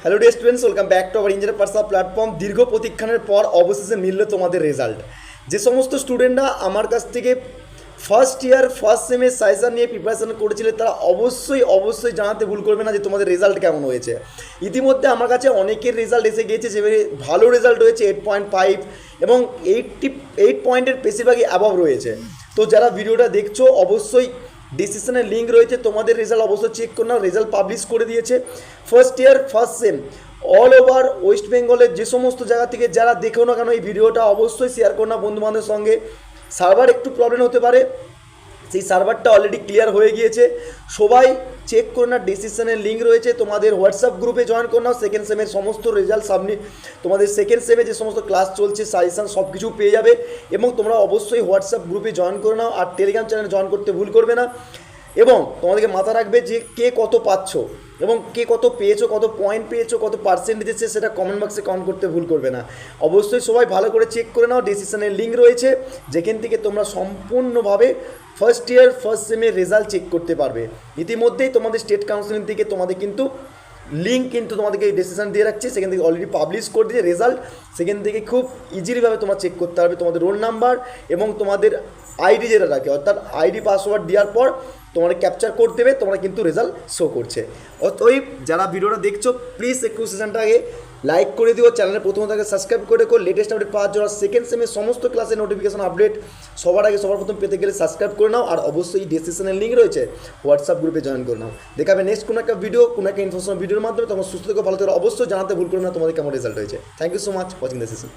Hello dear students, welcome back to our engineer personal platform. দীর্ঘ প্রতীক্ষার পর অবশেষে মিলল তোমাদের রেজাল্ট। যে সমস্ত স্টুডেন্টরা আমার কাছ থেকে ফার্স্ট ইয়ার ফার্স্ট সেমের সাজেশন নিয়ে প্রিপারেশন করেছিলে তারা অবশ্যই জানাতে ভুল করবে না যে তোমাদের রেজাল্ট কেমন হয়েছে। ইতিমধ্যে আমার কাছে অনেকের রেজাল্ট এসে গিয়েছে, যেভাবে ভালো রেজাল্ট হয়েছে 8.5 এবং 88 পয়েন্টের বেশিরভাগই অ্যাবভ রয়েছে। তো যারা ভিডিওটা দেখছো অবশ্যই ডিসিশনের লিঙ্ক রয়েছে, তোমাদের রেজাল্ট অবশ্যই চেক করে নাও। রেজাল্ট পাবলিশ করে দিয়েছে first year first same all over West বেঙ্গলের যে সমস্ত জায়গা থেকে যারা দেখো না কেন এই ভিডিওটা অবশ্যই শেয়ার করো না বন্ধুবান্ধবের সঙ্গে। সার্ভার একটু প্রবলেম হতে পারে, সেই সার্ভারটা অলরেডি ক্লিয়ার হয়ে গিয়েছে। সবাই চেক করে না, ডিসিশনের লিঙ্ক রয়েছে, তোমাদের হোয়াটসঅ্যাপ গ্রুপে জয়েন করে নাও। সেকেন্ড সেমের সমস্ত রেজাল্ট সাবমিট, তোমাদের সেকেন্ড সেমে যে সমস্ত ক্লাস চলছে সাজেশান সব কিছু পেয়ে যাবে। এবং তোমরা অবশ্যই হোয়াটসঅ্যাপ গ্রুপে জয়েন করে নাও, আর টেলিগ্রাম চ্যানেলে জয়েন করতে ভুল করবে না। এবং তোমাদেরকে মাথা রাখবে যে কে কত পাচ্ছ এবং কে কত পেয়েছো, কত পয়েন্ট পেয়েছো, কত পার্সেন্টেজ এসেছে সেটা কমেন্ট বক্সে কমেন্ট করতে ভুল করবে না। অবশ্যই সবাই ভালো করে চেক করে নাও, ডিসিশনের লিঙ্ক রয়েছে যেখান থেকে তোমরা সম্পূর্ণভাবে ফার্স্ট ইয়ার ফার্স্ট সেমের রেজাল্ট চেক করতে পারবে। ইতিমধ্যেই তোমাদের স্টেট কাউন্সিলিং থেকে তোমাদের কিন্তু লিঙ্ক কিন্তু তোমাদেরকে ডিসিশন দিয়ে রাখছে, সেখান থেকে অলরেডি পাবলিশ করে দিয়ে রেজাল্ট। সেখান থেকে খুব ইজিলিভাবে তোমরা চেক করতে পারবে তোমাদের রোল নাম্বার এবং তোমাদের আইডি যেটা রাখে, অর্থাৎ আইডি পাসওয়ার্ড দেওয়ার পর তোমরা ক্যাপচার কোড দেবে, তোমরা কিন্তু রেজাল্ট শো করছে। অতএব যারা ভিডিওটা দেখছো প্লিজ একটু সেশনটাকে লাইক করে দিও, চ্যানেলে প্রথমত আগে সাবস্ক্রাইব করে রেখো। লেটেস্ট আপডেট পাওয়ার জন্য সেকেন্ড সেমের সমস্ত ক্লাসের নোটিফিকেশন আপডেট সবার আগে সবার প্রথম পেতে গেলে সাবস্ক্রাইব করে নাও। আর অবশ্যই ডিসক্রিপশনের লিঙ্ক রয়েছে, হোয়াটসঅ্যাপ গ্রুপে জয়েন করে নাও। দেখাবে নেক্সট কোনো একটা ভিডিও, কোনো একটা ইনফরমেশন ভিডিওর মাধ্যমে। তোমার সুস্থ থেকে ভালো থেকে অবশ্যই জানাতে ভুল করবে না তোমাদের কেমন রেজাল্ট হয়েছে। Thank you so much watching the session.